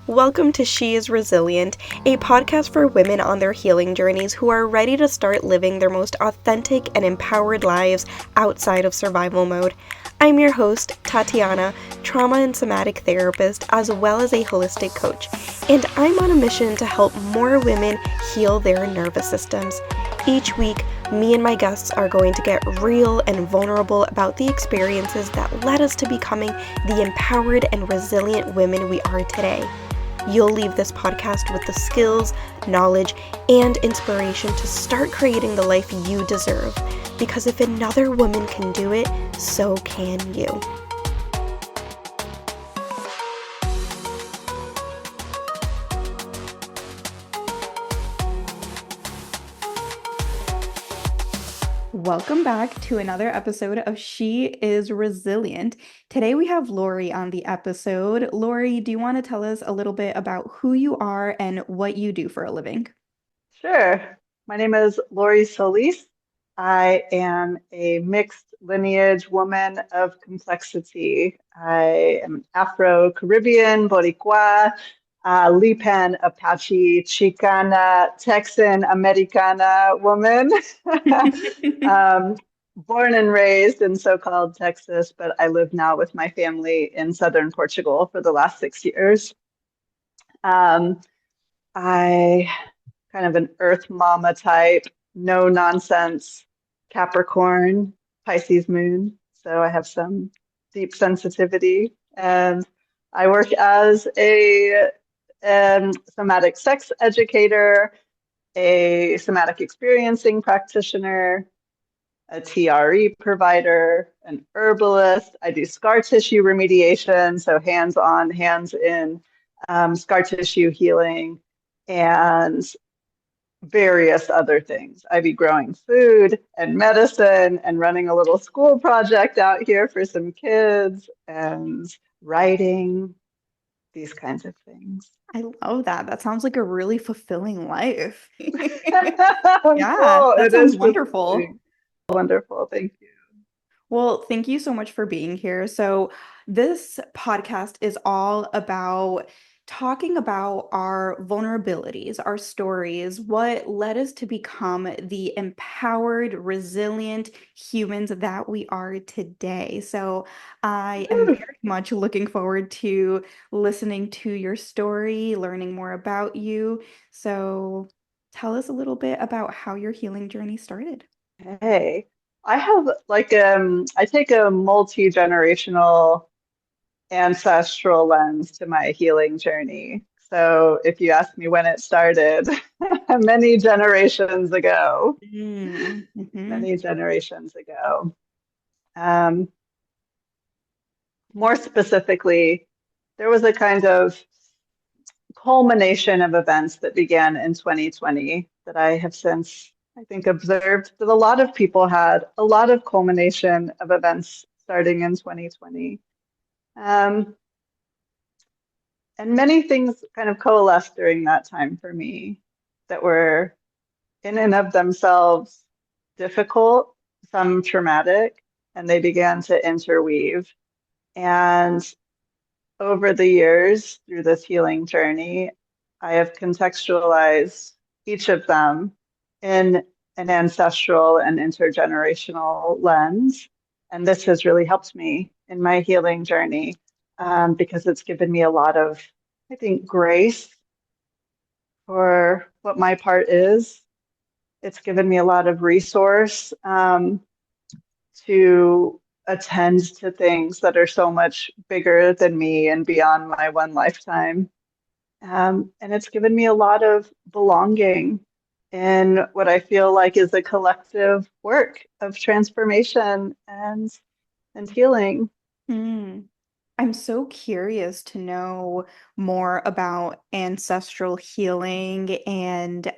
Welcome to She is Resilient, a podcast for women on their healing journeys who are ready to start living their most authentic and empowered lives outside of survival mode. I'm your host, Tatiana, trauma and somatic therapist, as well as a holistic coach, and I'm on a mission to help more women heal their nervous systems. Each week, me and my guests are going to get real and vulnerable about the experiences that led us to becoming the empowered and resilient women we are today. You'll leave this podcast with the skills, knowledge, and inspiration to start creating the life you deserve. Because if another woman can do it, so can you. Welcome back to another episode of She is Resilient. Today we have Lorie on the episode. Lorie, do you want to tell us a little bit about who you are and what you do for a living? Sure. My name is Lorie Solis. I am a mixed lineage woman of complexity. I am Afro-caribbean, Boricua, Lipan, Apache, Chicana, Texan, Americana woman. Born and raised in so-called Texas, but I live now with my family in southern Portugal for the last 6 years. I kind of an earth mama type, no nonsense, Capricorn, Pisces moon. So I have some deep sensitivity. And I work as a somatic sex educator, a somatic experiencing practitioner, a TRE provider, an herbalist. I do scar tissue remediation, so hands-on, hands-in scar tissue healing, and various other things. I be growing food and medicine and running a little school project out here for some kids and writing, these kinds of things. I love that. That sounds like a really fulfilling life. Yeah, Cool. that It sounds is wonderful. fulfilling. Wonderful. Thank you. Well, thank you so much for being here. So, this podcast is all about talking about our vulnerabilities, our stories, what led us to become the empowered, resilient humans that we are today. So, I am very much looking forward to listening to your story, learning more about you. So, tell us a little bit about how your healing journey started. Hey, I have I take a multi-generational ancestral lens to my healing journey. So if you ask me when it started, many generations ago, Mm-hmm. many generations ago. Um, More specifically, there was a kind of culmination of events that began in 2020 that I have since, I think, observed that a lot of people had a lot of culmination of events starting in 2020. Um, and many things kind of coalesced during that time for me that were in and of themselves difficult, some traumatic, and they began to interweave. And over the years, through this healing journey, I have contextualized each of them in an ancestral and intergenerational lens. And this has really helped me in my healing journey because it's given me a lot of, I think, grace for what my part is. It's given me a lot of resource to attend to things that are so much bigger than me and beyond my one lifetime. And it's given me a lot of belonging in what I feel like is a collective work of transformation and healing. Mm. I'm so curious to know more about ancestral healing and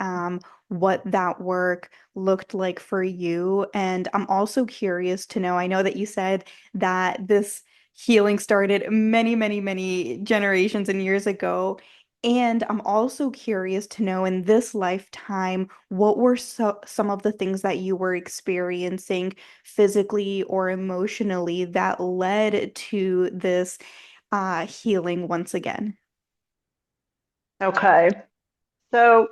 what that work looked like for you. And I'm also curious to know, I know that you said that this healing started many, many, many generations and years ago. And I'm also curious to know in this lifetime, what were some of the things that you were experiencing physically or emotionally that led to this healing once again? Okay. So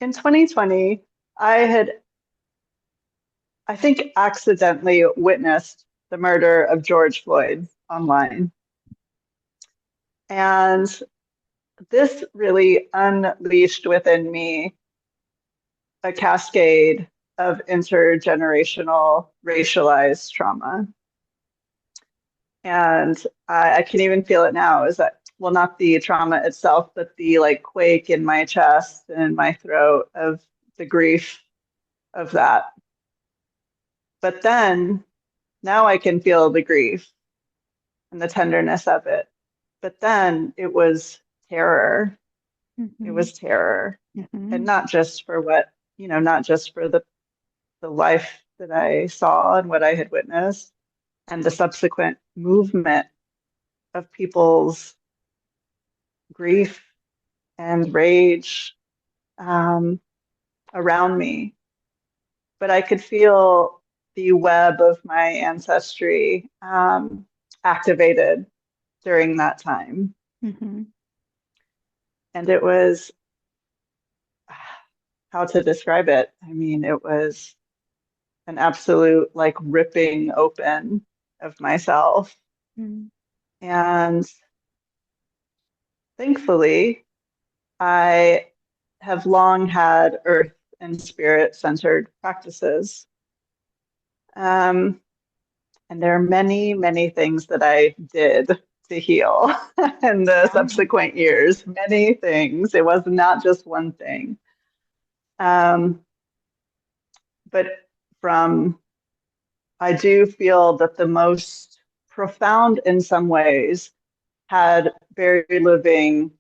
in 2020, I had, I think, accidentally witnessed the murder of George Floyd online. And this really unleashed within me a cascade of intergenerational racialized trauma. And I can even feel it now is that, well, not the trauma itself, but the like quake in my chest and my throat of the grief of that. But then now I can feel the grief and the tenderness of it. But then it was terror. It Mm-hmm. was terror. And Mm-hmm. not just for what, not just for the life that I saw and what I had witnessed and the subsequent movement of people's grief and rage um, around me. But I could feel the web of my ancestry activated during that time. Mm-hmm. And it was how to describe it. I mean, it was an absolute like ripping open of myself. And thankfully, I have long had earth and spirit centered practices. Um, and there are many, many things that I did to heal in the Yeah. subsequent years. Many things. It was not just one thing. Um, but from, I do feel that the most profound in some ways had very living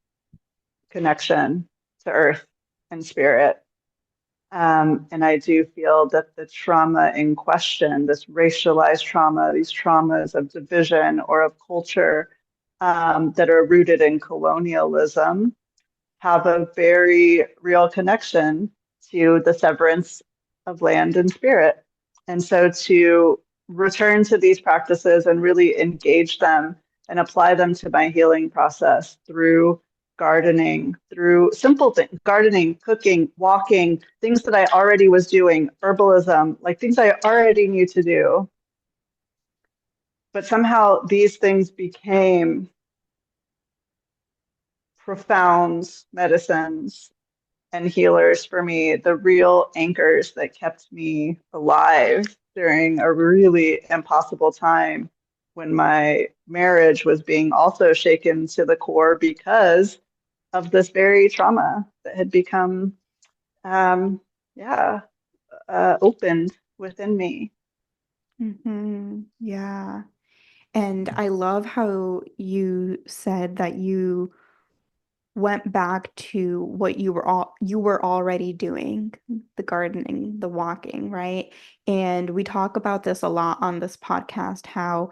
connection to earth and spirit. And I do feel that the trauma in question, this racialized trauma, these traumas of division or of culture that are rooted in colonialism, have a very real connection to the severance of land and spirit. And so to return to these practices and really engage them and apply them to my healing process through gardening, through simple things, gardening, cooking, walking, things that I already was doing, herbalism, like things I already knew to do. But somehow these things became profound medicines and healers for me, the real anchors that kept me alive during a really impossible time when my marriage was being also shaken to the core because of this very trauma that had become, um, yeah, opened within me. Mm-hmm. Yeah. And I love how you said that you went back to what you were already doing, the gardening, the walking, right? And we talk about this a lot on this podcast, how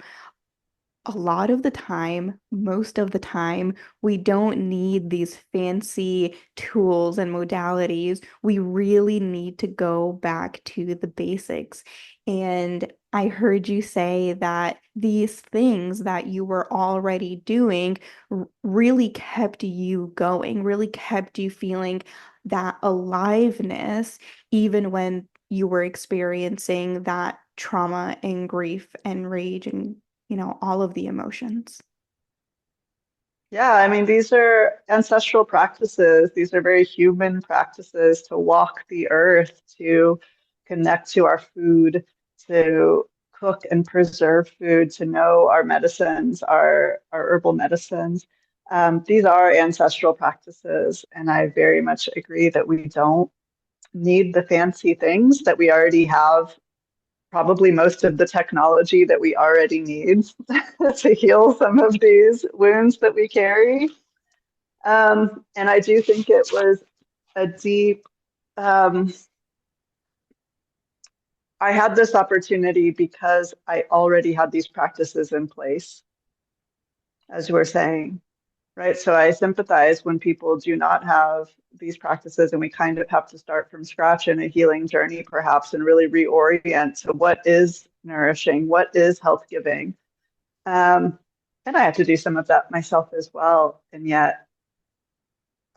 a lot of the time, most of the time, we don't need these fancy tools and modalities. We really need to go back to the basics. And I heard you say that these things that you were already doing really kept you going, really kept you feeling that aliveness, even when you were experiencing that trauma and grief and rage and all of the emotions. Yeah, I mean, these are ancestral practices. These are very human practices to walk the earth, to connect to our food, to cook and preserve food, to know our medicines, our herbal medicines. These are ancestral practices, and I very much agree that we don't need the fancy things that we already have probably most of the technology that we already need to heal some of these wounds that we carry. And I do think it was a deep, um, I had this opportunity because I already had these practices in place, as you were saying, right? So I sympathize when people do not have these practices and we kind of have to start from scratch in a healing journey, perhaps, and really reorient to what is nourishing, what is health giving. Um, and I have to do some of that myself as well. And yet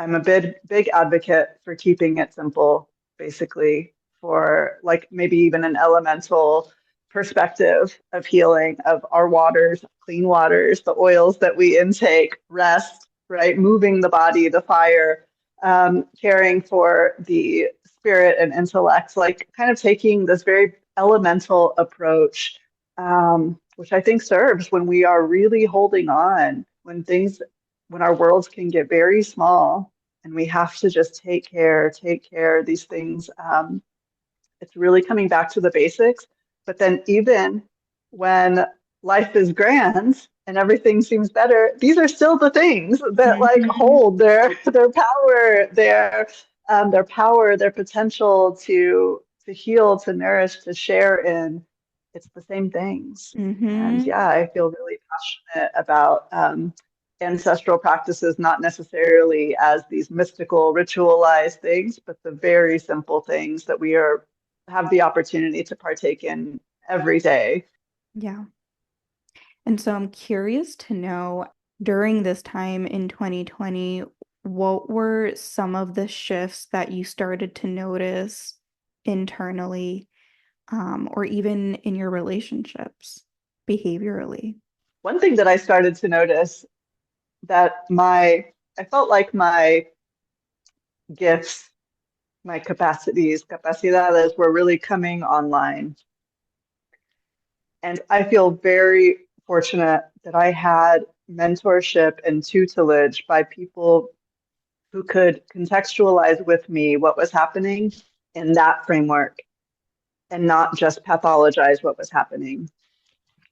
I'm a big advocate for keeping it simple, basically, for like maybe even an elemental perspective of healing of our waters, clean waters, the oils that we intake, rest, right? Moving the body, the fire, caring for the spirit and intellect, like kind of taking this very elemental approach, which I think serves when we are really holding on, when our worlds can get very small and we have to just take care. These things, it's really coming back to the basics. But then even when life is grand and everything seems better, these are still the things that like Mhm. hold their power, their power, their potential to heal, to nourish, to share in. It's the same things. And Mhm. yeah, I feel really passionate about ancestral practices, not necessarily as these mystical, ritualized things, but the very simple things that we are have the opportunity to partake in every day. Yeah. And so I'm curious to know during this time in 2020, what were some of the shifts that you started to notice internally, or even in your relationships behaviorally? One thing that I started to notice that I felt like my gifts, my capacidades were really coming online. And I feel very fortunate that I had mentorship and tutelage by people who could contextualize with me what was happening in that framework and not just pathologize what was happening.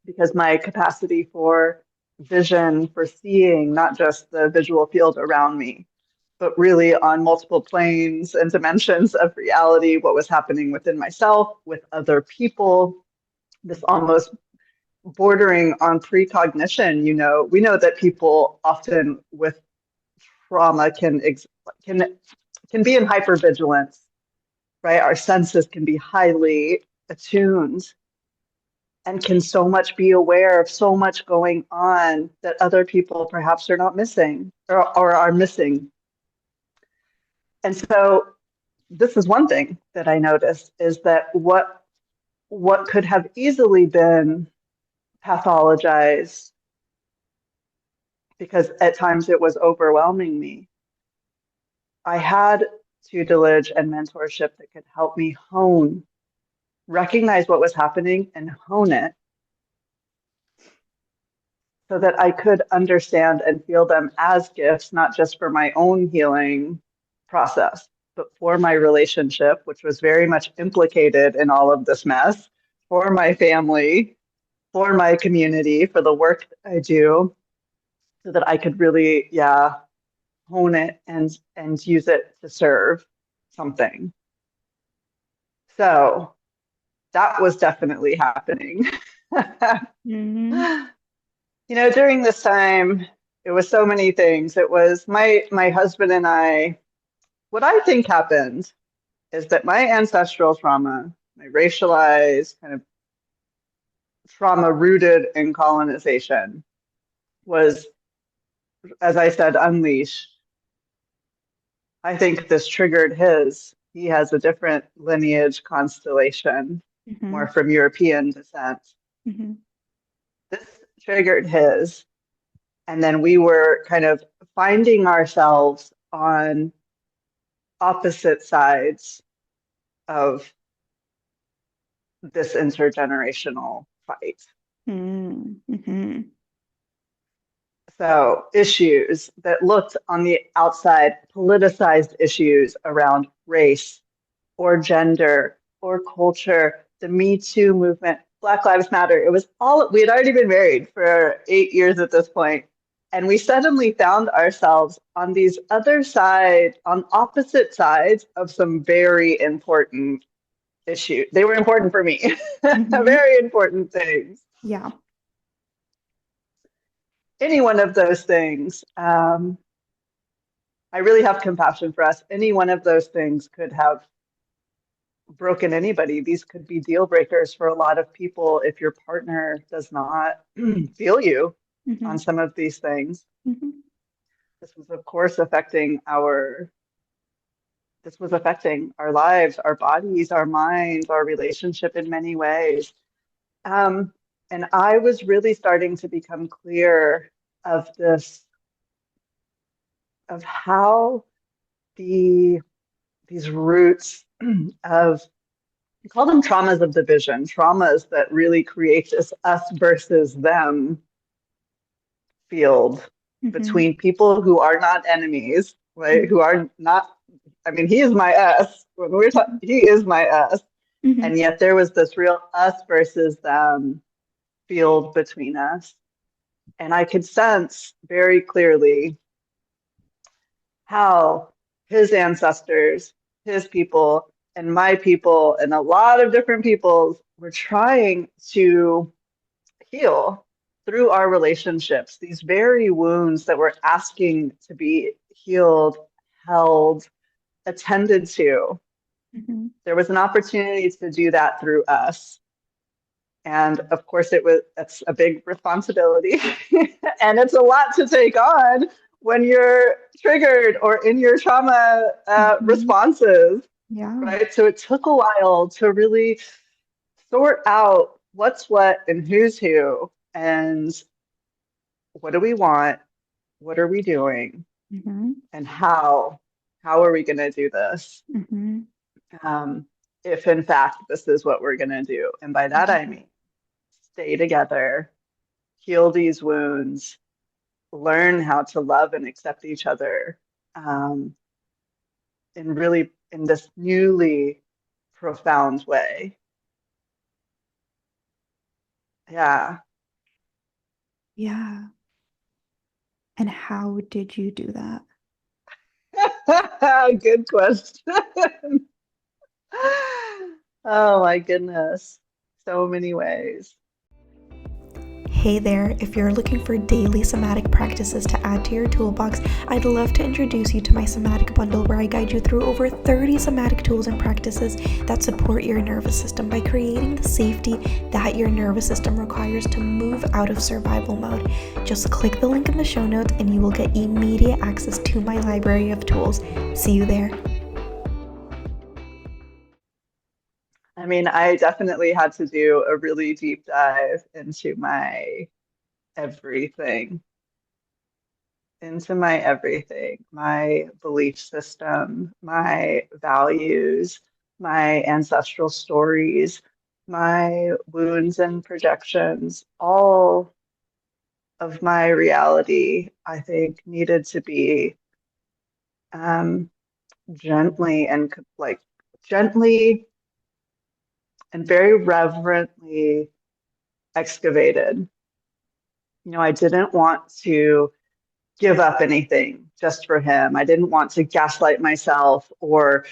Because my capacity for vision, for seeing not just the visual field around me, but really on multiple planes and dimensions of reality, what was happening within myself, with other people, this almost bordering on precognition. We know that people often with trauma can can be in hypervigilance, right? Our senses can be highly attuned and can so much be aware of so much going on that other people perhaps are not missing or are missing. And so this is one thing that I noticed is that what could have easily been pathologized because at times it was overwhelming me. I had tutelage and mentorship that could help me recognize what was happening and hone it so that I could understand and feel them as gifts, not just for my own healing process, but for my relationship, which was very much implicated in all of this mess, for my family, for my community, for the work that I do, so that I could really, yeah, hone it and use it to serve something. So that was definitely happening. Hmm. During this time, it was so many things. It was my husband and I. What I think happened is that my ancestral trauma, my racialized kind of trauma rooted in colonization, was, as I said, unleashed. I think this triggered his. He has a different lineage constellation, more Hmm. from European descent. Hmm. This triggered his. And then we were kind of finding ourselves on opposite sides of this intergenerational fight. Hmm. So, issues that looked on the outside, politicized issues around race or gender or culture, the Me Too movement, Black Lives Matter. It was all, we had already been married for 8 years at this point, and we suddenly found ourselves on these other side, on opposite sides of some very important issues. They were important for me, Hmm. very important things. Yeah. Any one of those things, I really have compassion for us. Any one of those things could have broken anybody. These could be deal breakers for a lot of people if your partner does not feel you on Hmm. some of these things. Hmm. this was, of course, affecting our lives, our bodies, our minds, our relationship in many ways. And I was really starting to become clear of this, of how these roots of, we call them traumas of division, traumas that really create this us versus them field between people who are not enemies, right? Who are not, I mean, he is my us. When we're talking, he is my us. And yet there was this real us versus them field between us. And I could sense very clearly how his ancestors, his people, and my people, and a lot of different peoples were trying to heal through our relationships, these very wounds that we're asking to be healed, held, attended to. There was an opportunity to do that through us. And of course, that's a big responsibility. And it's a lot to take on when you're triggered or in your trauma responses. Yeah. Right. So it took a while to really sort out what's what and who's who and what do we want? What are we doing? And how are we going to do this? If in fact this is what we're going to do. And by that I mean stay together, heal these wounds, learn how to love and accept each other, in this newly profound way. Yeah. Yeah. And how did you do that? Good question. Oh my goodness. So many ways. Hey there, if you're looking for daily somatic practices to add to your toolbox, I'd love to introduce you to my somatic bundle where I guide you through over 30 somatic tools and practices that support your nervous system by creating the safety that your nervous system requires to move out of survival mode. Just click the link in the show notes and you will get immediate access to my library of tools. See you there. I mean, I definitely had to do a really deep dive into my everything, my belief system, my values, my ancestral stories, my wounds and projections. All of my reality, I think, needed to be gently and very reverently excavated. You know, I didn't want to give up anything just for him. I didn't want to gaslight myself or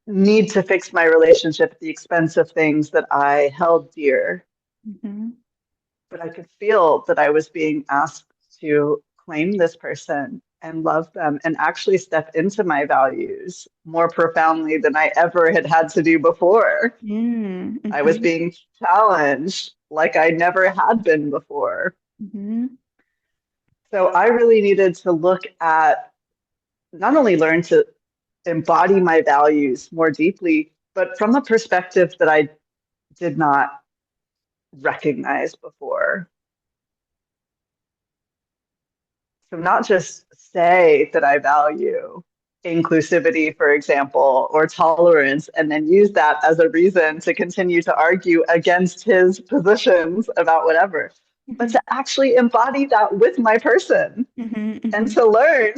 need to fix my relationship at the expense of things that I held dear. But I could feel that I was being asked to claim this person and love them and actually step into my values more profoundly than I ever had to do before. I was being challenged like I never had been before. So I really needed to look at, not only learn to embody my values more deeply, but from a perspective that I did not recognize before. So not just say that I value inclusivity, for example, or tolerance, and then use that as a reason to continue to argue against his positions about whatever, but to actually embody that with my person and to learn,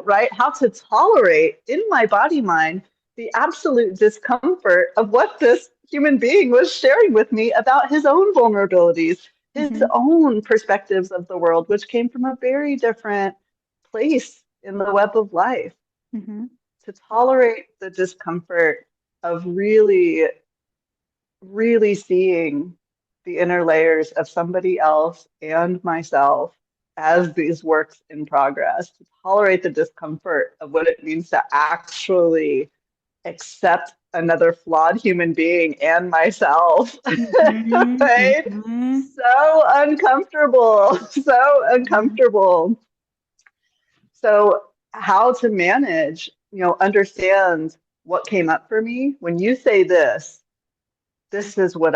right, how to tolerate in my body mind the absolute discomfort of what this human being was sharing with me about his own vulnerabilities, his own perspectives of the world, which came from a very different place in the web of life. To tolerate the discomfort of really, really seeing the inner layers of somebody else and myself as these works in progress, to tolerate the discomfort of what it means to actually accept another flawed human being and myself. Right? So uncomfortable, so uncomfortable. So how to manage, understand what came up for me. When you say this is what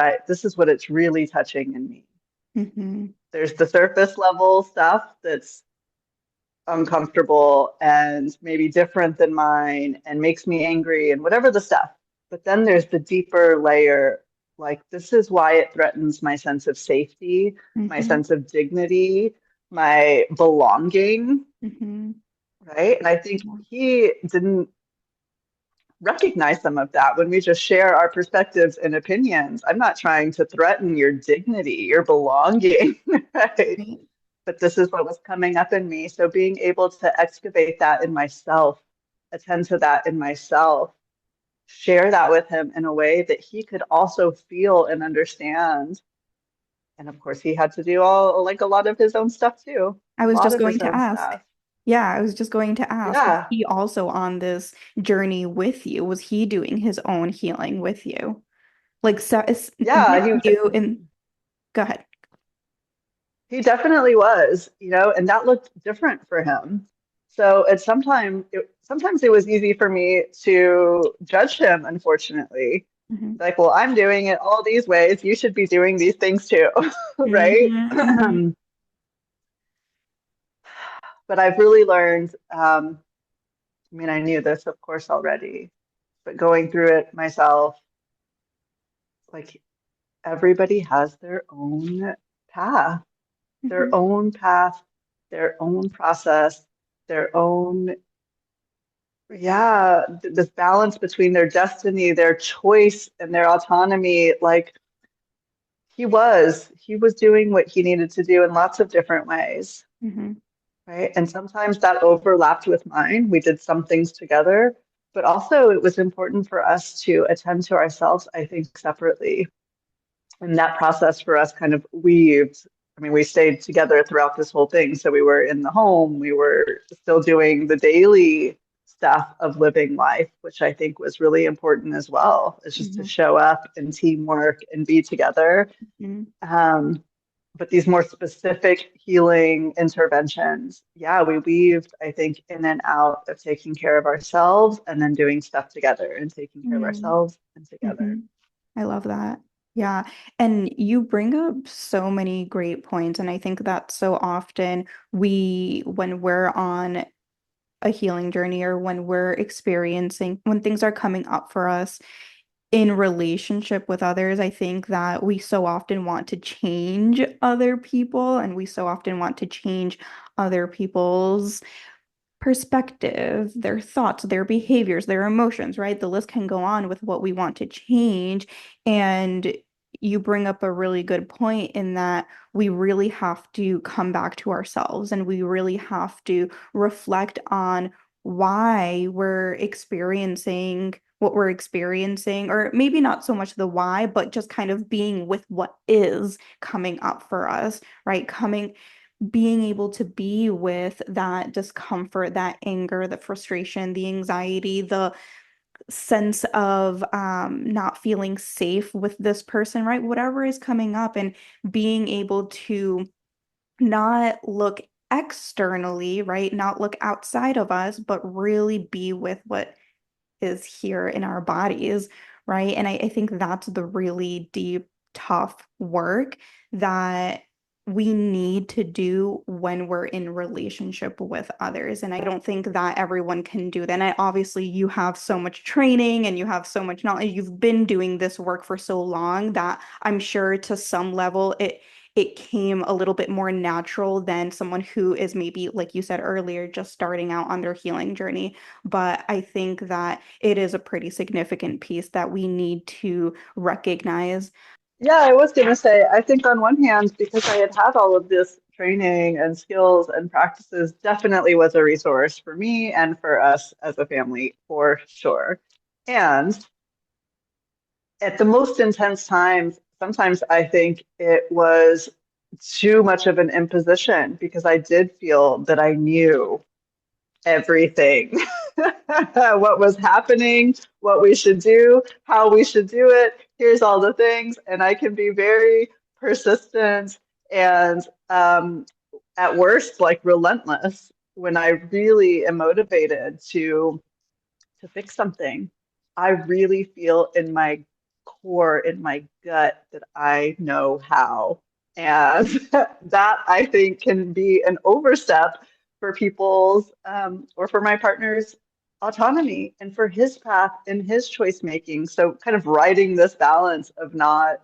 it's really touching in me. Mm-hmm. There's the surface level stuff that's uncomfortable and maybe different than mine and makes me angry and whatever the stuff. But then there's the deeper layer, like this is why it threatens my sense of safety, my Mm-hmm. sense of dignity, my belonging, Mm-hmm. right? And I think he didn't recognize some of that when we just share our perspectives and opinions. I'm not trying to threaten your dignity, your belonging, right? Right. But this is what was coming up in me. So being able to excavate that in myself, attend to that in myself, share that with him in a way that he could also feel and understand. And of course, he had to do all like a lot of his own stuff too, I a was lot just of going his to own ask. stuff. Yeah, I was just going to ask, was Yeah, he also on this journey with you? Was he doing his own healing with you? Like, so, with yeah, you and go ahead. he definitely was, and that looked different for him. So sometimes it was easy for me to judge him, unfortunately. Mm-hmm. Like, well, I'm doing it all these ways. You should be doing these things too, right? Mm-hmm. Mm-hmm. But I've really learned, I mean, I knew this, of course, already, but going through it myself, like everybody has path, Mm-hmm. their own path, their own process, their own, yeah, this balance between their destiny, their choice, and their autonomy. Like he was doing what he needed to do in lots of different ways, Mm-hmm. right? And sometimes that overlapped with mine. We did some things together, but also it was important for us to attend to ourselves, I think, separately. And that process for us kind of weaved. I mean, we stayed together throughout this whole thing. So we were in the home, we were still doing the daily stuff of living life, which I think was really important as well. It's just to Mm-hmm. show up and teamwork and be together. Mm-hmm. Um, but these more specific healing interventions, yeah, we weaved, I think, in and out of taking care of ourselves and then doing stuff together and taking care of ourselves and Mm-hmm. together. I love that. Yeah. And you bring up so many great points. And I think that so often when we're on a healing journey or when we're experiencing, when things are coming up for us in relationship with others, I think that we so often want to change other people and we so often want to change other people's perspective, their thoughts, their behaviors, their emotions, right? The list can go on with what we want to change. And you bring up a really good point in that we really have to come back to ourselves and we really have to reflect on why we're experiencing what we're experiencing, or maybe not so much the why, but just kind of being with what is coming up for us, right? Being able to be with that discomfort, that anger, the frustration, the anxiety, the sense of not feeling safe with this person, right? Whatever is coming up, and being able to not look externally, right? Not look outside of us, but really be with what is here in our bodies, right? And I think that's the really deep, tough work that we need to do when we're in relationship with others. And I don't think that everyone can do that. And obviously, you have so much training and you have so much knowledge. You've been doing this work for so long that I'm sure to some level it came a little bit more natural than someone who is maybe, like you said earlier, just starting out on their healing journey. But I think that it is a pretty significant piece that we need to recognize. Yeah, I was going to say, I think on one hand, because I had had all of this training and skills and practices, definitely was a resource for me and for us as a family, for sure. And at the most intense times, sometimes I think it was too much of an imposition because I did feel that I knew everything, what was happening, what we should do, how we should do it. Here's all the things. And I can be very persistent and at worst, like relentless. when I really am motivated to fix something, I really feel in my core, in my gut, that I know how. And that I think can be an overstep for people's or for my partner's autonomy and for his path and his choice making. So, kind of riding this balance of not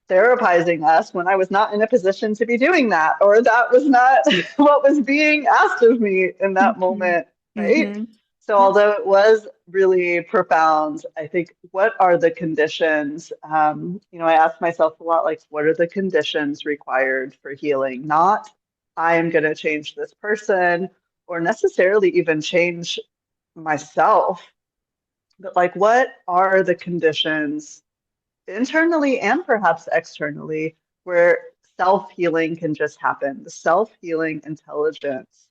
therapizing us when I was not in a position to be doing that, or that was not what was being asked of me in that Mhm. moment, right? Mhm. So, Yeah. although it was really profound, I think what are the conditions? I ask myself a lot, like, what are the conditions required for healing? Not, I am going to change this person or necessarily even change myself, but like, what are the conditions internally and perhaps externally, where self healing can just happen. The self healing intelligence,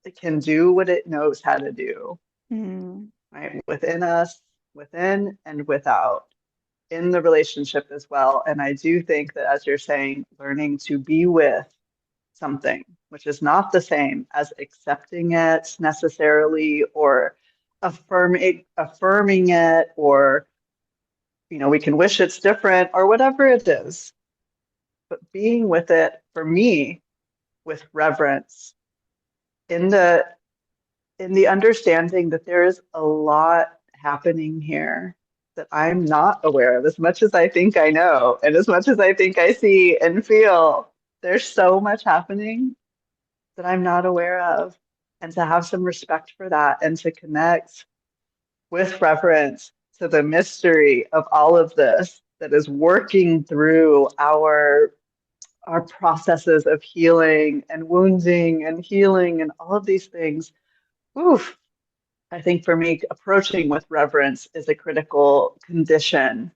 it can do what it knows how to do, Mm. right? Within us, within and without, in the relationship as well. And I do think that, as you're saying, learning to be with something, which is not the same as accepting it necessarily, or affirming it, or we can wish it's different or whatever it is, but being with it for me with reverence, in the understanding that there is a lot happening here that I'm not aware of. As much as I think I know, and as much as I think I see and feel, there's so much happening that I'm not aware of. And to have some respect for that and to connect with reverence to the mystery of all of this that is working through our processes of healing and wounding and healing and all of these things. Oof. I think for me, approaching with reverence is a critical condition,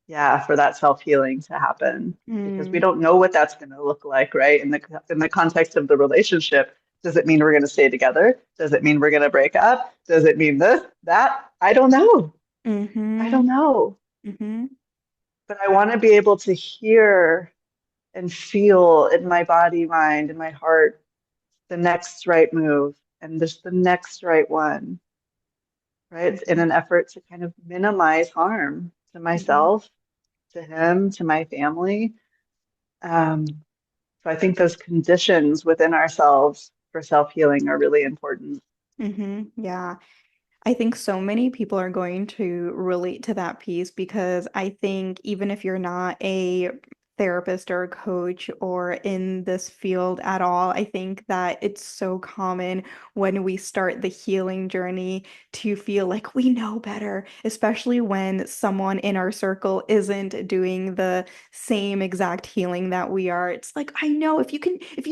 yeah, for that self-healing to happen, because we Mm. don't know what that's going to look like, right? In the context of the relationship, does it mean we're going to stay together? Does it mean we're going to break up? Does it mean this, that? I don't know. I Mhm. don't know. Mhm. But I want to be able to hear and feel in my body, mind, and my heart the next right move and just the next right one, right? In Mhm. an effort to kind of minimize harm to Mhm. myself, to him, to my family. Um, so I think those conditions within ourselves for self-healing are really important. Mhm. Yeah. I think so many people are going to relate to that piece because I think even if you're not a therapist or a coach or in this field at all, I think that it's so common when we start the healing journey to feel like we know better, especially when someone in our circle isn't doing the same exact healing that we are. It's like, I know if you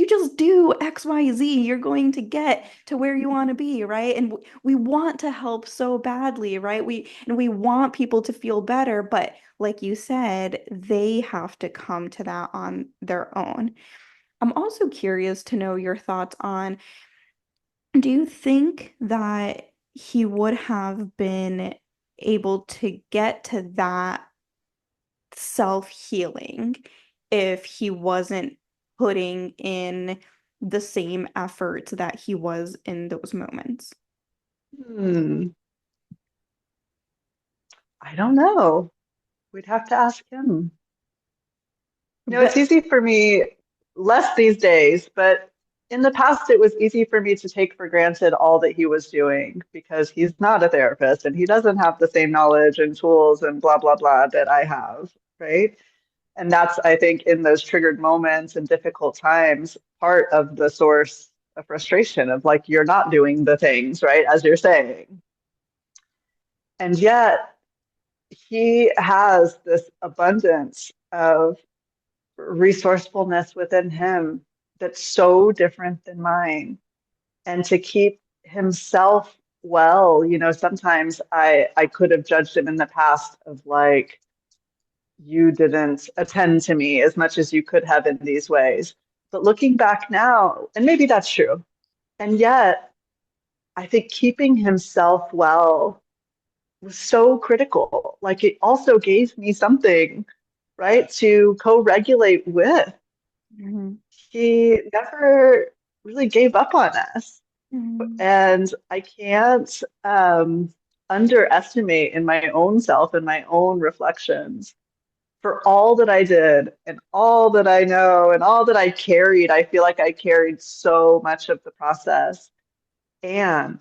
just do XYZ, you're going to get to where you want to be, right? And we want to help so badly, right? We want people to feel better, but like you said, they have to come to that on their own. I'm also curious to know your thoughts on, do you think that he would have been able to get to that self-healing if he wasn't putting in the same effort that he was in those moments? Hmm, I don't know. We'd have to ask him. It's But easy for me, less these days, but in the past, it was easy for me to take for granted all that he was doing because he's not a therapist and he doesn't have the same knowledge and tools and blah, blah, blah that I have, right? And that's, I think, in those triggered moments and difficult times, part of the source of frustration of like, you're not doing the things, right, as you're saying. And yet, he has this abundance of resourcefulness within him that's so different than mine. And to keep himself well, sometimes I could have judged him in the past of like, you didn't attend to me as much as you could have in these ways. But looking back now, and maybe that's true. And yet, I think keeping himself well was so critical. Like it also gave me something, right, to co regulate with. Mhm. He never. really gave up on us. Mm-hmm. And I can't underestimate in my own self and my own reflections for all that I did and all that I know and all that I carried. I feel like I carried so much of the process. And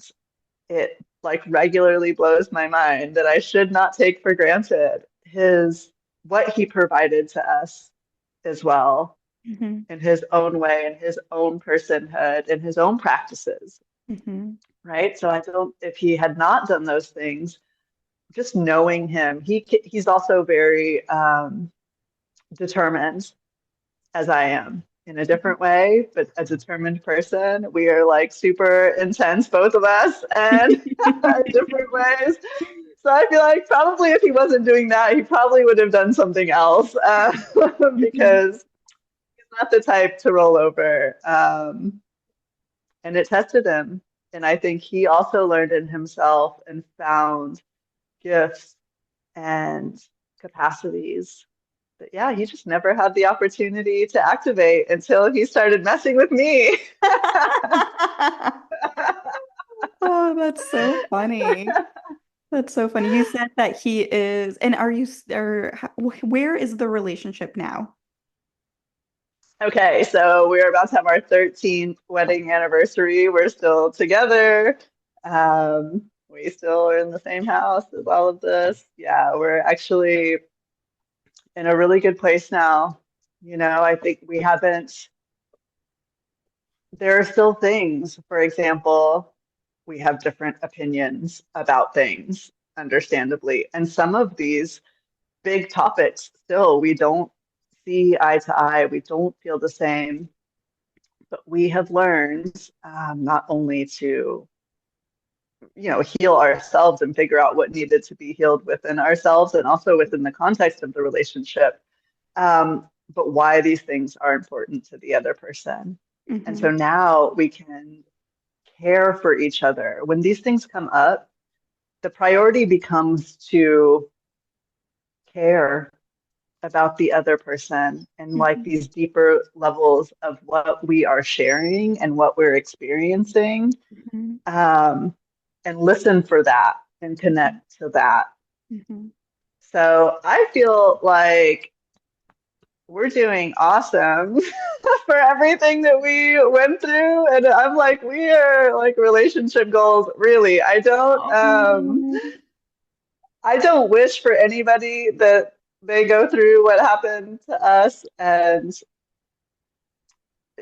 it like regularly blows my mind that I should not take for granted his what he provided to us as well Mm-hmm. in his own way, in his own personhood, in his own practices, Mm-hmm. right? So I don't, if he had not done those things, just knowing him, he's also very determined as I am in a different way, but a determined person. We are like super intense, both of us, and in different ways. So I feel like probably if he wasn't doing that, he probably would have done something else because he's not the type to roll over. And it tested him. And I think he also learned in himself and found gifts and capacities that, yeah, he just never had the opportunity to activate until he started messing with me. Oh, that's so funny. That's so funny. You said that he is, and are you, or where is the relationship now? Okay, so we're about to have our 13th wedding anniversary. We're still together. We still are in the same house as all of this. Yeah, we're actually in a really good place now. You know, I think we haven't, there are still things, for example, we have different opinions about things, understandably. And some of these big topics still we don't see eye to eye, we don't feel the same. But we have learned not only to, heal ourselves and figure out what needed to be healed within ourselves and also within the context of the relationship, but why these things are important to the other person. And Mm-hmm. so now we can care for each other. When these things come up, the priority becomes to care about the other person and like Mm-hmm. these deeper levels of what we are sharing and what we're experiencing, Mm-hmm. um, and listen for that and connect to that. Mm-hmm. So I feel like we're doing awesome for everything that we went through. And I'm like, we are like relationship goals. Really, Oh. I don't wish for anybody that they go through what happened to us. And,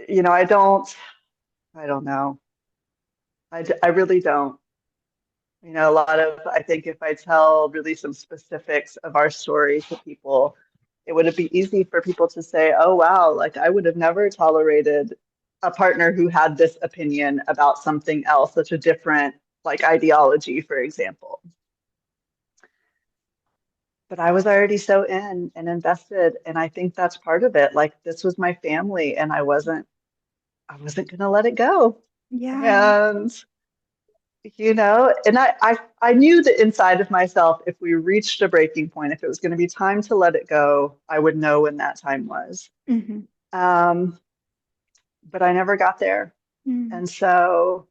you know, I don't know. I really don't. You know, a lot of, I think if I tell really some specifics of our story to people, it would be easy for people to say, oh, wow, like I would have never tolerated a partner who had this opinion about something else, such a different like ideology, for example. But I was already so in and invested, and I think that's part of it. Like this was my family, and I wasn't gonna let it go. Yeah. And and I knew that inside of myself, if we reached a breaking point, if it was going to be time to let it go, I would know when that time was. Mm-hmm. Um, but I never got there. Mm-hmm. And so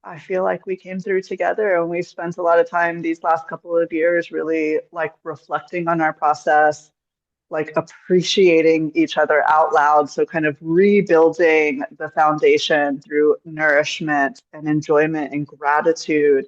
I feel like we came through together and we've spent a lot of time these last couple of years really like reflecting on our process, like appreciating each other out loud. So, kind of rebuilding the foundation through nourishment and enjoyment and gratitude,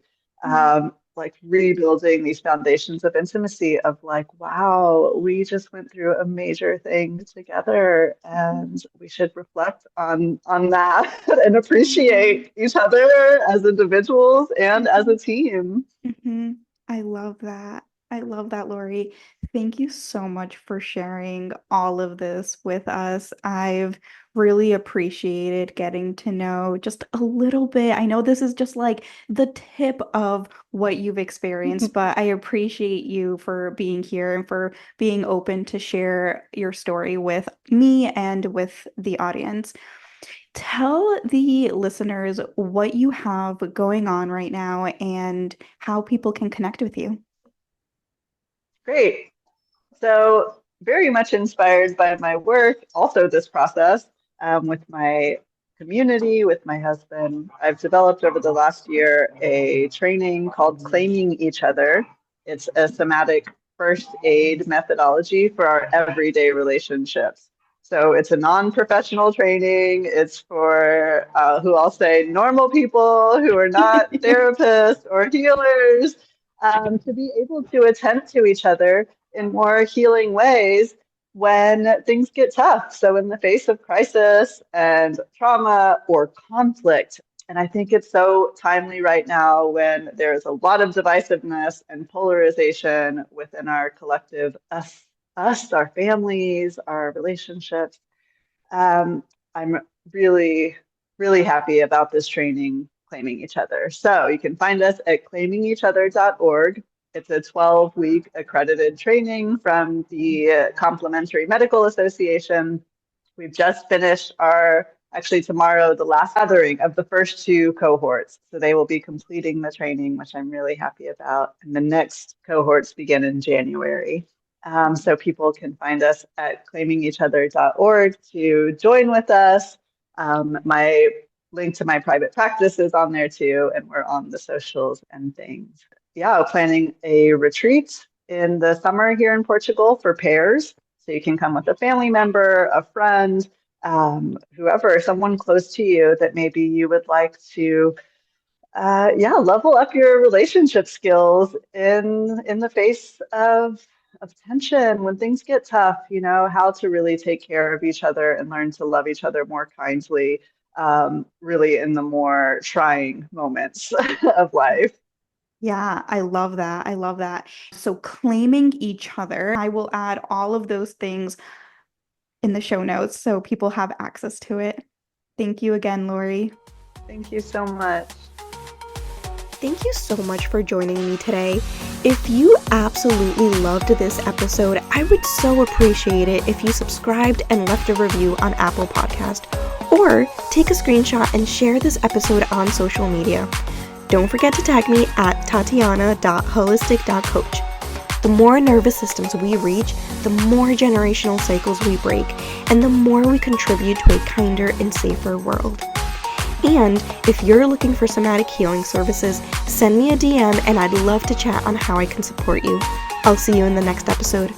like rebuilding these foundations of intimacy of like, wow, we just went through a major thing together and we should reflect on that and appreciate each other as individuals and as Mm-hmm. a team. Mm-hmm. I love that. I love that, Lori. Thank you so much for sharing all of this with us. I've really appreciated getting to know just a little bit. I know this is just like the tip of what you've experienced, but I appreciate you for being here and for being open to share your story with me and with the audience. Tell the listeners what you have going on right now and how people can connect with you. Great. So, very much inspired by my work, also this process with my community with my husband, I've developed over the last year a training called Claiming Each Other. It's a somatic first aid methodology for our everyday relationships. So it's a non-professional training. It's for who I'll say normal people who are not therapists or healers, to be able to attend to each other in more healing ways when things get tough. So in the face of crisis and trauma or conflict. And I think it's so timely right now when there's a lot of divisiveness and polarization within our collective us, our families, our relationships. I'm really, really happy about this training, Claiming Each Other. So you can find us at claimingeachother.org. It's a 12-week accredited training from the Complementary Medical Association. We've just finished actually tomorrow, the last gathering of the first 2 cohorts. So they will be completing the training, which I'm really happy about. And the next cohorts begin in January. So people can find us at claimingeachother.org to join with us. My link to my private practice is on there too, and we're on the socials and things. Yeah, planning a retreat in the summer here in Portugal for pairs. So you can come with a family member, a friend, whoever, someone close to you that maybe you would like to level up your relationship skills in the face of tension when things get tough, how to really take care of each other and learn to love each other more kindly, really in the more trying moments of life. Yeah, I love that. I love that. So claiming each other, I will add all of those things in the show notes so people have access to it. Thank you again, Lorie. Thank you so much. Thank you so much for joining me today. If you absolutely loved this episode, I would so appreciate it if you subscribed and left a review on Apple Podcast, or take a screenshot and share this episode on social media. Don't forget to tag me at tatiana.holistic.coach. The more nervous systems we reach, the more generational cycles we break, and the more we contribute to a kinder and safer world. And if you're looking for somatic healing services, send me a DM and I'd love to chat on how I can support you. I'll see you in the next episode.